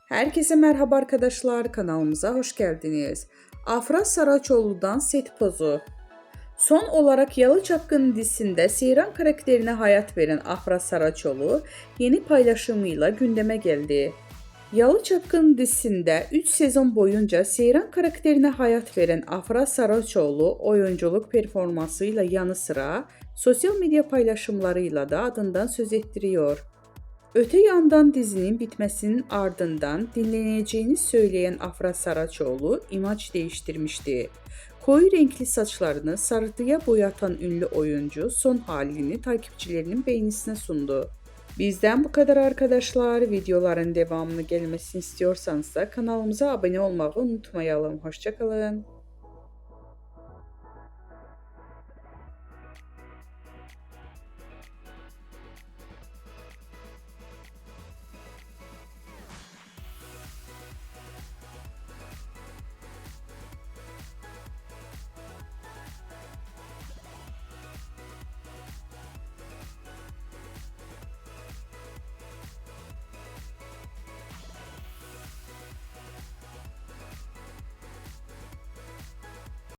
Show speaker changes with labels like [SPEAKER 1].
[SPEAKER 1] Herkese merhaba arkadaşlar, kanalımıza hoş geldiniz. Afra Saraçoğlu'dan set pozu. Son olarak Yalı Çapkını dizisinde Seyran karakterine hayat veren Afra Saraçoğlu yeni paylaşımıyla gündeme geldi. Yalı Çapkını dizisinde 3 sezon boyunca Seyran karakterine hayat veren Afra Saraçoğlu oyunculuk performansıyla yanı sıra sosyal medya paylaşımlarıyla da adından söz ettiriyor. Öte yandan dizinin bitmesinin ardından dinleneceğini söyleyen Afra Saraçoğlu imaj değiştirmişti. Koyu renkli saçlarını sarıya boyatan ünlü oyuncu son halini takipçilerinin beğenisine sundu. Bizden bu kadar arkadaşlar. Videoların devamını gelmesini istiyorsanız da kanalımıza abone olmayı unutmayalım. Hoşça kalın.